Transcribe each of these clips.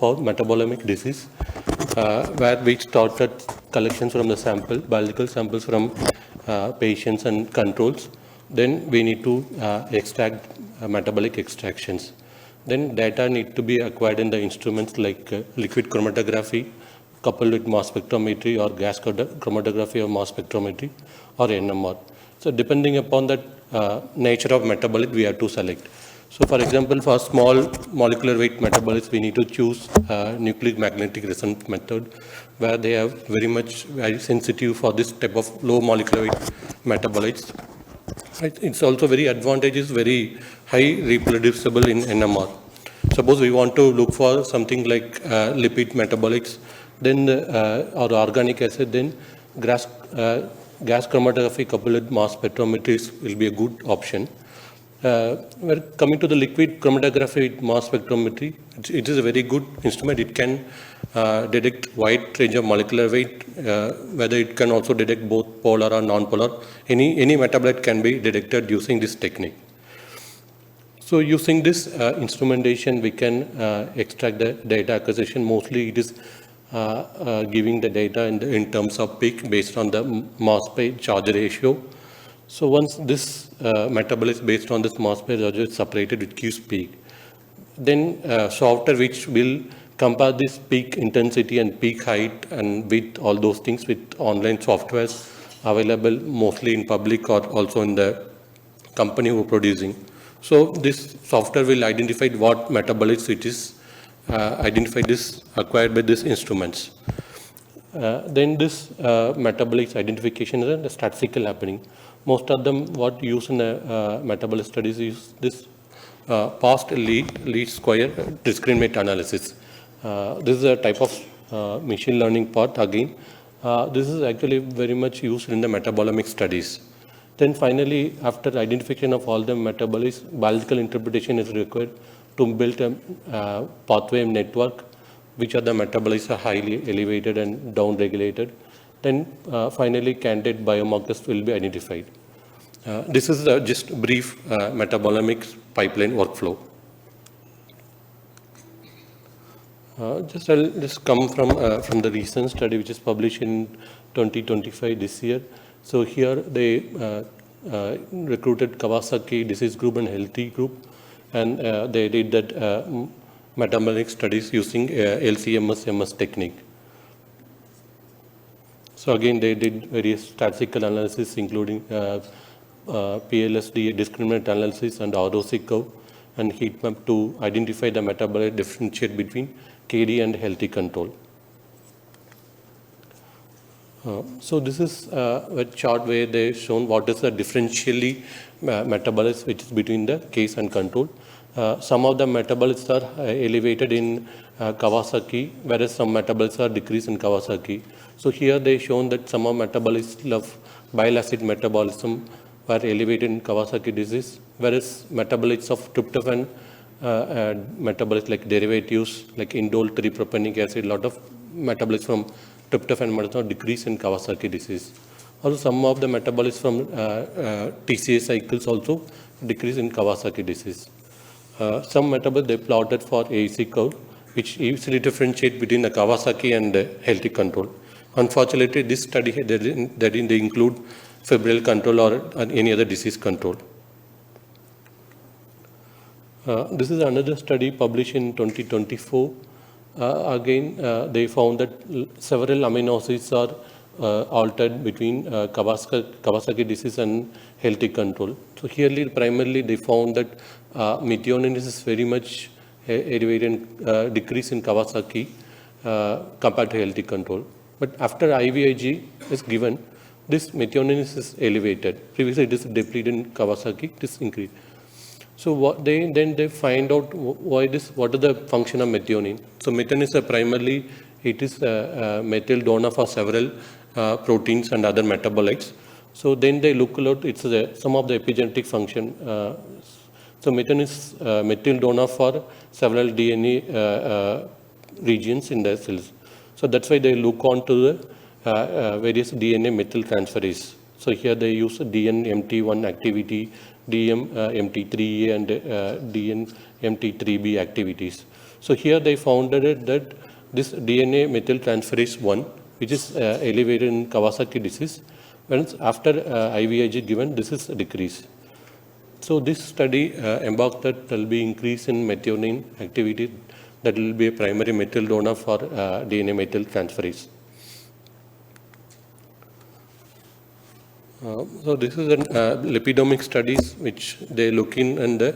for metabolomic disease, where we started collections from the sample, biological samples from patients and controls. Then we need to extract metabolic extractions. Then data need to be acquired in the instruments like liquid chromatography, coupled with mass spectrometry or gas chromatography or mass spectrometry or NMR. So depending upon the nature of metabolite, we have to select. So for example, for small molecular weight metabolites, we need to choose nucleic magnetic resonance method, where they are very sensitive for this type of low molecular weight metabolites. It's also very advantageous, very high reproducible in NMR. Suppose we want to look for something like lipid metabolites, then or organic acid, then gas chromatography coupled with mass spectrometry will be a good option. We're coming to the liquid chromatography with mass spectrometry. It is a very good instrument. It can detect wide range of molecular weight, whether it can also detect both polar or non-polar. Any metabolite can be detected using this technique. So using this instrumentation, we can extract the data acquisition. Mostly it is giving the data in terms of peak based on the mass by charge ratio. So once this metabolite based on this mass by charge is separated, it gives peak. Then software which will compare this peak intensity and peak height and width, all those things, with online softwares available mostly in public or also in the company who are producing. So this software will identify what metabolites it is, identify this acquired by these instruments. Then this metabolites identification is a statistical happening. Most of them what use in metabolic studies is this past least square discriminant analysis. This is a type of machine learning part again. This is actually very much used in the metabolomic studies. Then finally, after identification of all the metabolites, biological interpretation is required to build a pathway network, which are the metabolites are highly elevated and down-regulated. Then finally, candidate biomarkers will be identified. This is just brief metabolomics pipeline workflow. I'll just come from the recent study which is published in 2025 this year. So here they recruited Kawasaki disease group and healthy group, and they did that metabolic studies using LC-MS technique. So again, they did various statistical analysis, including PLSD discriminant analysis and ROC curve and heat map to identify the metabolite differentiate between KD and healthy control. So this is a chart where they shown what is the differentially metabolites which is between the case and control. Some of the metabolites are elevated in Kawasaki, whereas some metabolites are decreased in Kawasaki. So here they shown that some of metabolites of bile acid metabolism were elevated in Kawasaki disease, whereas metabolites of tryptophan metabolites like derivatives like indole 3-propanic acid, a lot of metabolites from tryptophan metabolism decrease in Kawasaki disease. Also some of the metabolites from TCA cycles also decrease in Kawasaki disease. Some metabolites they plotted for AEC curve, which easily differentiate between the Kawasaki and the healthy control. Unfortunately, this study they didn't include febrile control or any other disease control. This is another study published in 2024. Again, they found that several amino acids are altered between Kawasaki disease and healthy control. So here, primarily, they found that methionine is very much elevated, decrease in Kawasaki compared to healthy control. But after IVIG is given, this methionine is elevated. Previously, it is depleted in Kawasaki, it is increased. So then they find out what is the function of methionine. So methionine is primarily, it is a methyl donor for several proteins and other metabolites. So then they look at it's some of the epigenetic function. So methionine is methyl donor for several DNA regions in the cells. So that's why they look on to the various DNA methyl transferase. So here they use DNMT1 activity, DNMT3A and DNMT3B activities. So here they found that this DNA methyltransferase 1, which is elevated in Kawasaki disease, whereas after IVIG given, this is decreased. So this study embarked that there will be increase in methionine activity, that will be a primary methyl donor for DNA methyltransferase. So this is an lipidomic studies which they look in and the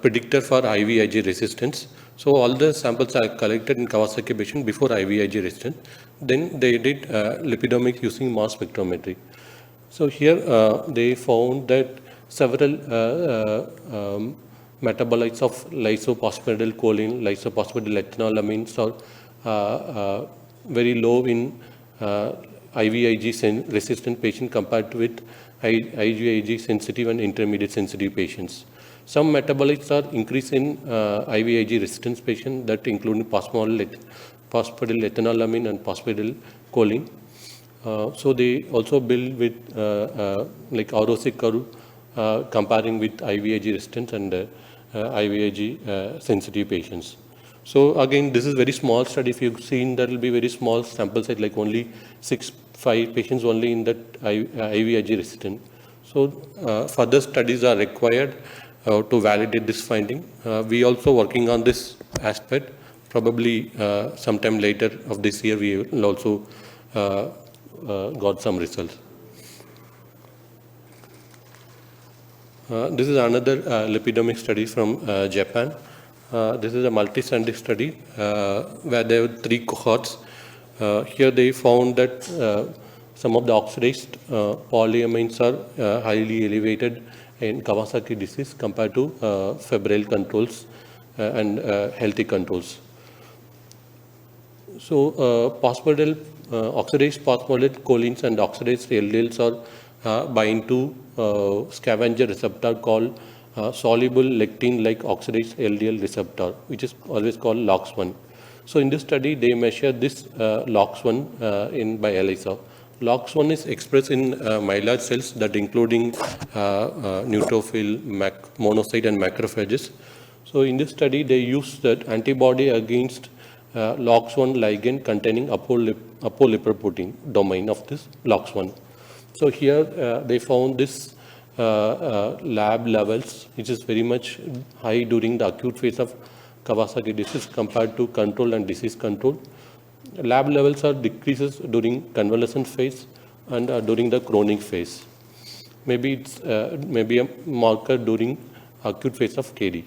predictor for IVIG resistance. So all the samples are collected in Kawasaki patient before IVIG resistance. Then they did lipidomics using mass spectrometry. So here they found that several metabolites of lysophosphatidylcholine, lysophosphatidylethanolamines are very low in IVIG resistant patient compared to with IVIG sensitive and intermediate sensitive patients. Some metabolites are increased in IVIG resistance patient, that include phosphatidylethanolamine and phosphatidylcholine. So they also build with like ROC curve comparing with IVIG resistant and IVIG sensitive patients. So again, this is very small study. If you've seen, there will be very small sample set, like only 5 patients only in that IVIG resistant. So further studies are required to validate this finding. We also working on this aspect. Probably sometime later of this year, we will also got some results. This is another lipidomic study from Japan. This is a multi-centric study where there were 3 cohorts. Here they found that some of the oxidized polyamines are highly elevated in Kawasaki disease compared to febrile controls and healthy controls. So oxidized phosphatidylcholines and oxidized LDLs are bind to scavenger receptor called soluble lectin-like oxidized LDL receptor, which is always called LOX1. So in this study, they measure this LOX1 by ELISA. LOX1 is expressed in myeloid cells, that including neutrophil, monocyte, and macrophages. So in this study, they use that antibody against LOX1 ligand containing apolipoprotein domain of this LOX1. So here they found this lab levels, which is very much high during the acute phase of Kawasaki disease compared to control and disease control. Lab levels are decreases during convalescent phase and during the chronic phase. Maybe it's maybe a marker during acute phase of KD.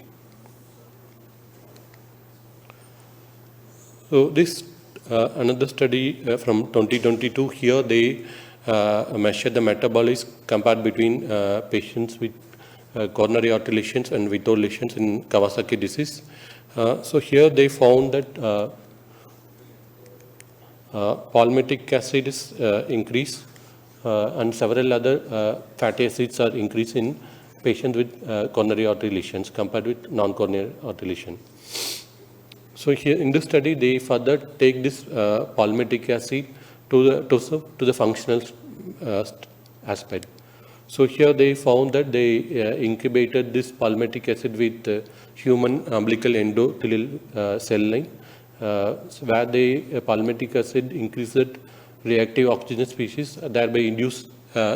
So this another study from 2022. Here they measure the metabolism compared between patients with coronary artery lesions and without lesions in Kawasaki disease. So here they found that palmitic acid is increased and several other fatty acids are increased in patients with coronary artery lesions compared with non-coronary artery lesion. So here in this study, they further take this palmitic acid to the functional aspect. So here they found that they incubated this palmitic acid with human umbilical endothelial cell line, where the palmitic acid increased reactive oxygen species, thereby induced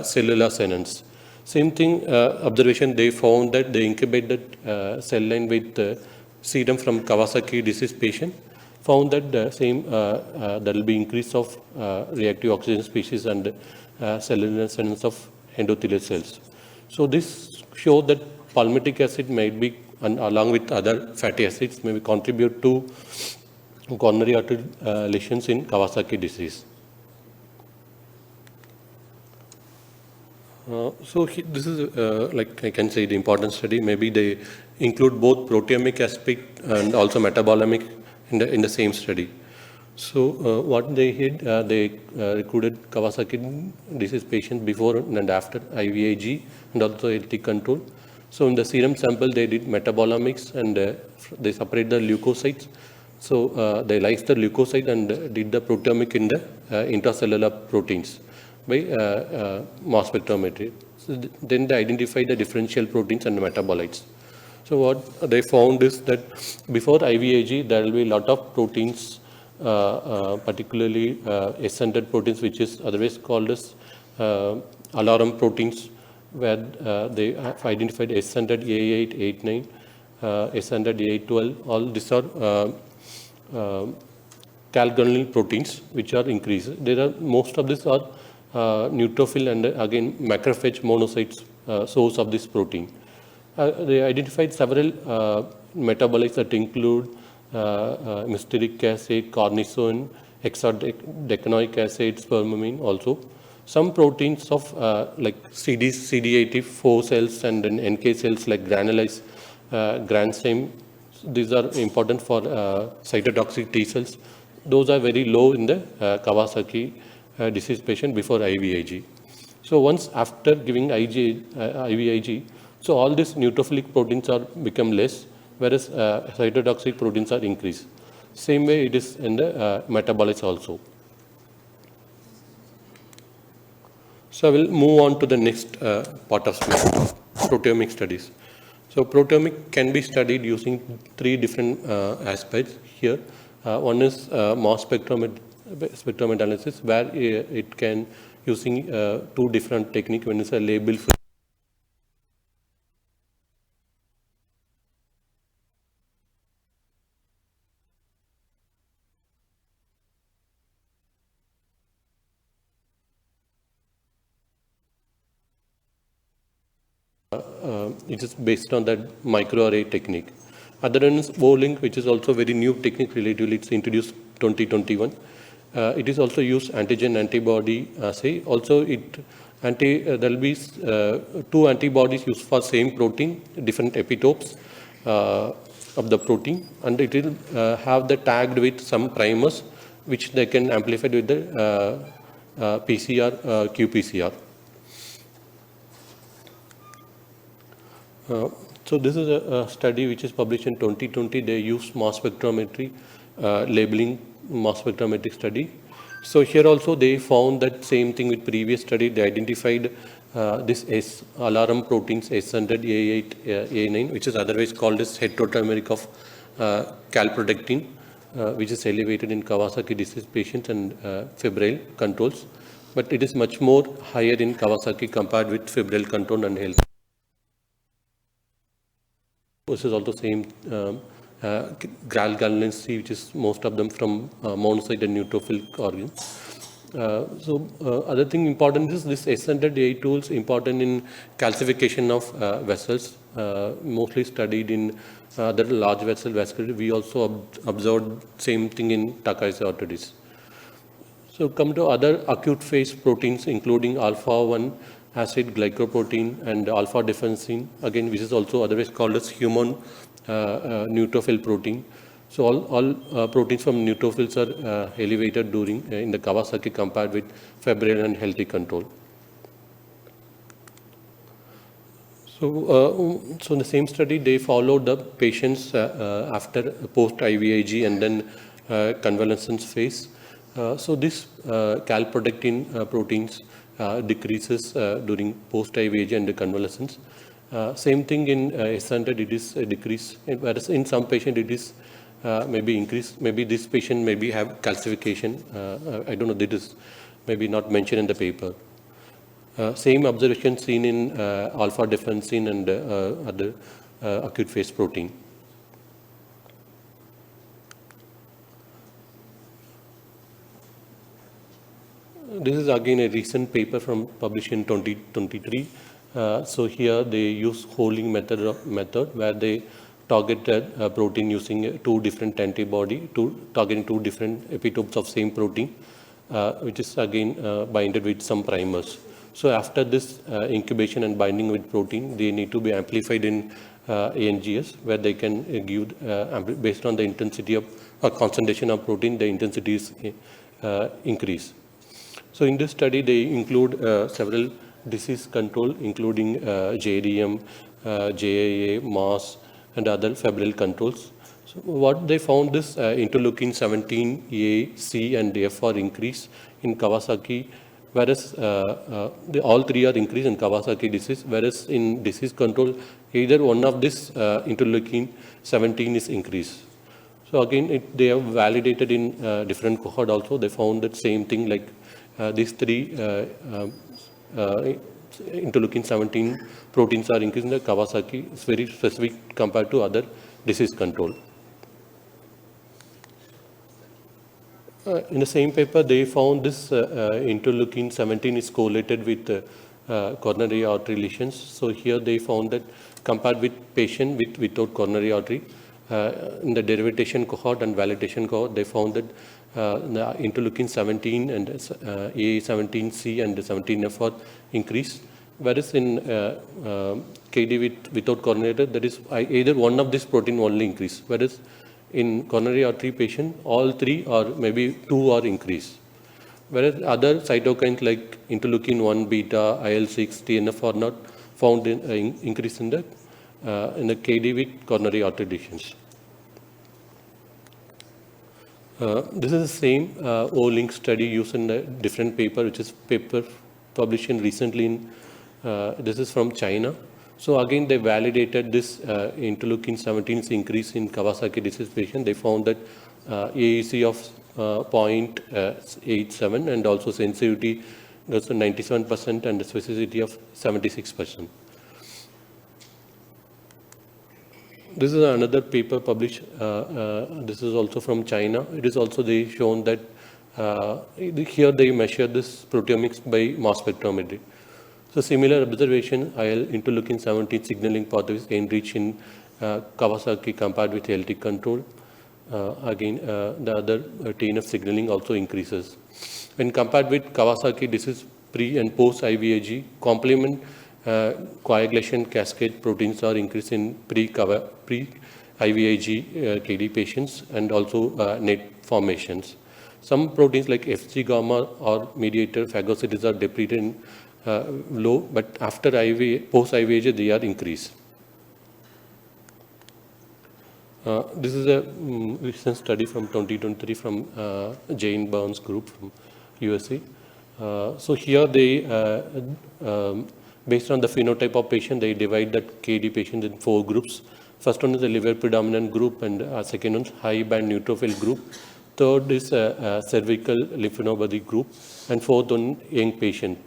cellular senescence. Same thing observation, they found that they incubated cell line with serum from Kawasaki disease patient, found that the same there will be increase of reactive oxygen species and cellular senescence of endothelial cells. So this showed that palmitic acid might be, and along with other fatty acids, may contribute to coronary artery lesions in Kawasaki disease. So this is like I can say the important study. Maybe they include both proteomic aspect and also metabolomic in the same study. So what they did, they recruited Kawasaki disease patients before and after IVIG and also healthy control. So in the serum sample, they did metabolomics and they separate the leukocytes. So they lysed the leukocyte and did the proteomic in the intracellular proteins by mass spectrometry. So then they identified the differential proteins and metabolites. So what they found is that before IVIG, there will be a lot of proteins, particularly ascended proteins, which is otherwise called as alarm proteins, where they have identified ascended A8, A9, ascended A12. All these are calgonal proteins which are increased. There are most of these are neutrophil and again macrophage monocytes source of this protein. They identified several metabolites that include myristic acid, cortisone, hexadecanoic acid, spermamine also. Some proteins of like CD84 cells and then NK cells like granulase, granzyme, these are important for cytotoxic T cells. Those are very low in the Kawasaki disease patient before IVIG. So once after giving IVIG, so all these neutrophilic proteins are become less, whereas cytotoxic proteins are increased. Same way it is in the metabolites also. So I will move on to the next part of proteomic studies. So proteomic can be studied using three different aspects here. One is mass spectrometanalysis, where it can using two different techniques. One is a label for it is based on that microarray technique. Other one is O-link, which is also very new technique relatively. It's introduced 2021. It is also used antigen antibody assay. Also, there will be two antibodies used for same protein, different epitopes of the protein, and it will have the tagged with some primers, which they can amplify with the PCR, qPCR. So this is a study which is published in 2020. They used mass spectrometry, labeling mass spectrometric study. So here also they found that same thing with previous study. They identified this alarm proteins S100, A8, A9, which is otherwise called as heterotomeric of calprotectin, which is elevated in Kawasaki disease patients and febrile controls. But it is much more higher in Kawasaki compared with febrile control and health. This is also same galvanosity, which is most of them from monocyte and neutrophil organs. Other thing important is this ascended A tools important in calcification of vessels, mostly studied in other large vessel vascularity. We also observed same thing in Takai's arteries. So come to other acute phase proteins, including alpha-1 acid glycoprotein and alpha defensine, again, which is also otherwise called as human neutrophil protein. So all proteins from neutrophils are elevated during in the Kawasaki compared with febrile and healthy control. So in the same study, they followed the patients after post-IVIG and then convalescence phase. So this calprotectin proteins decreases during post-IVIG and the convalescence. Same thing in ascended, it is decreased, whereas in some patient it is maybe increased. Maybe this patient maybe have calcification. I don't know, that is maybe not mentioned in the paper. Same observation seen in alpha defensine and other acute phase protein. This is again a recent paper published in 2023. So here they use holding method where they targeted a protein using two different antibody targeting two different epitopes of same protein, which is again binded with some primers. So after this incubation and binding with protein, they need to be amplified in ANGS, where they can give based on the intensity of or concentration of protein, the intensity is increase. So in this study, they include several disease control, including JDM, JAA, MAS, and other febrile controls. So what they found is interleukin 17, A, C, and F are increased in Kawasaki whereas all three are increased in Kawasaki disease, whereas in disease control, either one of this interleukin 17 is increased. So again, they have validated in different cohort also. They found that same thing, like these three interleukin 17 proteins are increased in the Kawasaki. It's very specific compared to other disease control. In the same paper, they found this interleukin 17 is correlated with coronary artery lesions. So here they found that compared with patient without coronary artery, in the derivation cohort and validation cohort, they found that the interleukin 17 and A17C and 17F are increased. Whereas in KD without coronary artery, that is either one of this protein only increase. Whereas in coronary artery patient, all three or maybe two are increased. Whereas other cytokines like interleukin 1 beta, IL-6, TNF are not found in increase in the KD with coronary artery lesions. This is the same O-link study used in a different paper, which is paper published in recently in, this is from China. So again, they validated this interleukin 17's increase in Kawasaki disease patient. They found that AEC of 0.87 and also sensitivity was 97% and the specificity of 76%. This is another paper published. This is also from China. It is also they shown that here they measure this proteomics by mass spectrometry. So similar observation, interleukin 17 signaling pathways enriched in Kawasaki compared with LT control. Again, the other TNF signaling also increases. When compared with Kawasaki disease pre and post IVIG, complement coagulation cascade proteins are increased in pre-IVIG KD patients and also net formations. Some proteins like Fc gamma or mediator phagocytes are depleted in low, but after post IVIG they are increased. This is a recent study from 2023 from Jane Burns group from USA. So here they, based on the phenotype of patient, they divide that KD patients in 4 groups. First one is the liver predominant group, and second one is high band neutrophil group. Third is cervical lymphadenopathy group, and fourth one young patient.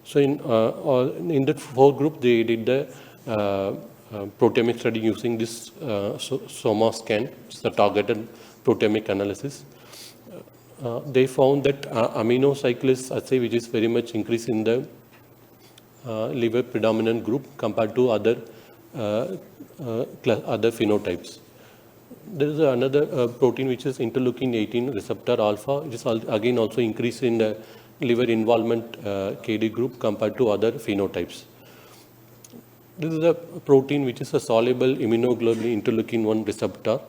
So in the 4 group, they did the proteomic study using this SOMA scan, it's the targeted proteomic analysis. They found that amino cyclase assay, which is very much increased in the liver predominant group compared to other phenotypes. There is another protein which is interleukin 18 receptor alpha. It is again also increased in the liver involvement KD group compared to other phenotypes. This is a protein which is a soluble immunoglobulin interleukin 1 receptor.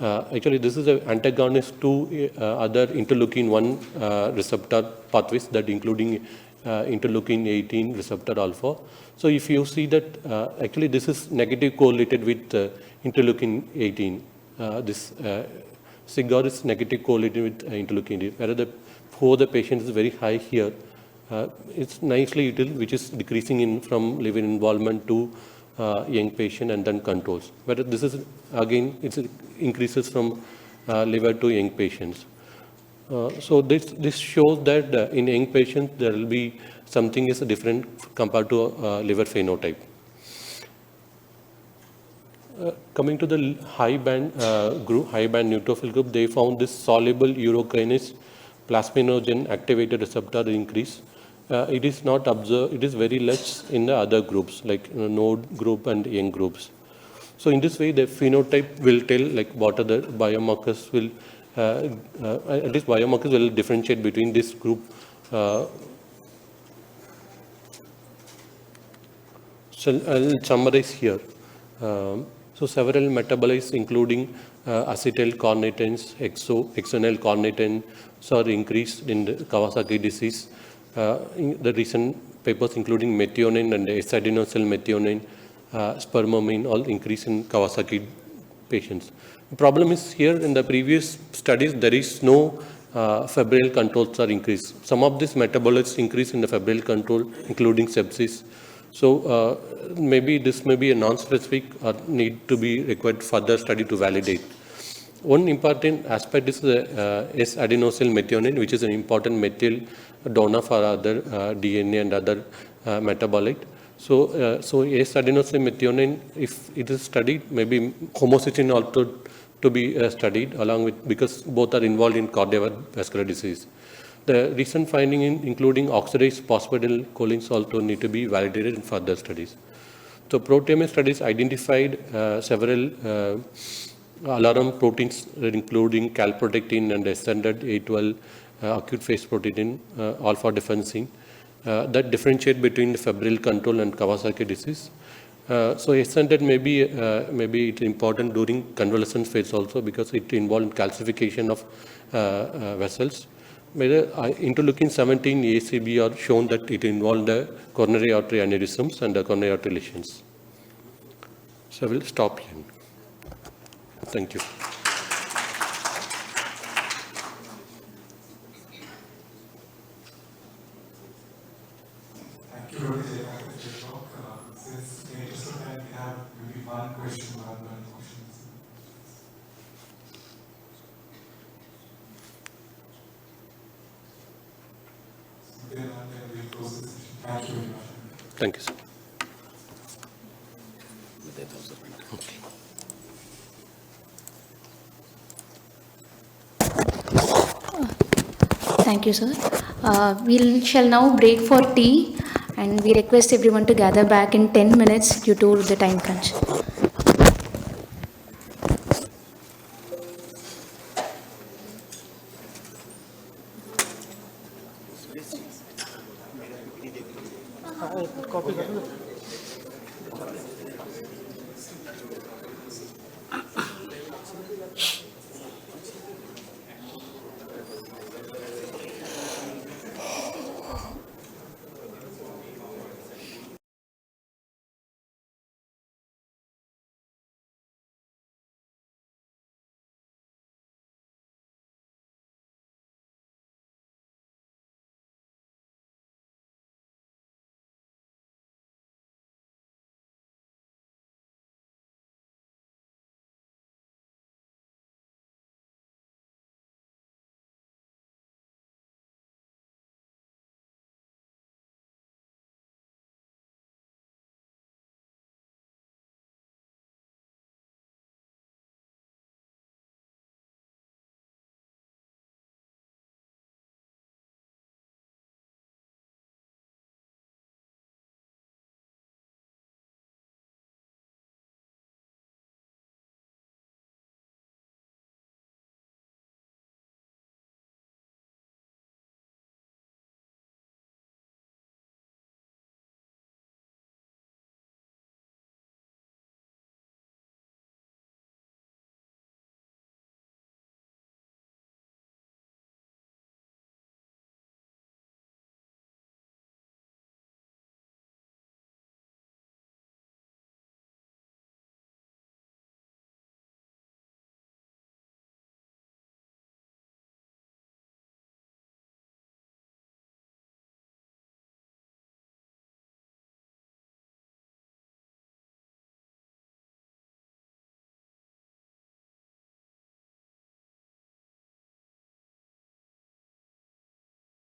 Actually, this is an antagonist to other interleukin 1 receptor pathways, that including interleukin 18 receptor alpha. So if you see that actually this is negative correlated with interleukin 18. This SIGAR is negative correlated with interleukin 18, whereas for the patient is very high here. It's nicely which is decreasing in from liver involvement to young patient and then controls. But this is again, it increases from liver to young patients. So this shows that in young patients there will be something is different compared to liver phenotype. Coming to the high band group, high band neutrophil group, they found this soluble urokinase plasminogen activated receptor increase. It is not observed, it is very less in the other groups like node group and young groups. So in this way, the phenotype will tell like what are the biomarkers will, at least biomarkers will differentiate between this group. So I'll summarize here. So several metabolites including acetyl carnitines, hexonyl carnitine are increased in the Kawasaki disease. In the recent papers including methionine and acetylinosyl methionine, spermamine all increase in Kawasaki patients. The problem is here in the previous studies there is no febrile controls are increased. Some of these metabolites increase in the febrile control, including sepsis. So maybe this may be a non-specific or need to be required further study to validate. One important aspect is the S-adenosyl methionine, which is an important methyl donor for other DNA and other metabolite. So S-adenosyl methionine, if it is studied, maybe homocysteine also to be studied along with, because both are involved in cardiovascular disease. The recent finding including oxidized phosphatidylcholines also need to be validated in further studies. So proteomic studies identified several alarm proteins, including calprotectin and extended A12 acute phase protein, alpha defensine, that differentiate between febrile control and Kawasaki disease. So extended maybe it's important during convalescent phase also, because it involves calcification of vessels. Interleukin 17 ACB are shown that it involved the coronary artery aneurysms and the coronary artery lesions. So I will stop here. Thank you. Thank you very much. Since in the interest of time, we have maybe one question rather than questions. Then we'll close this session. Thank you very much. Thank you, sir. Thank you, sir. We shall now break for tea, and we request everyone to gather back in 10 minutes due to the time crunch. copy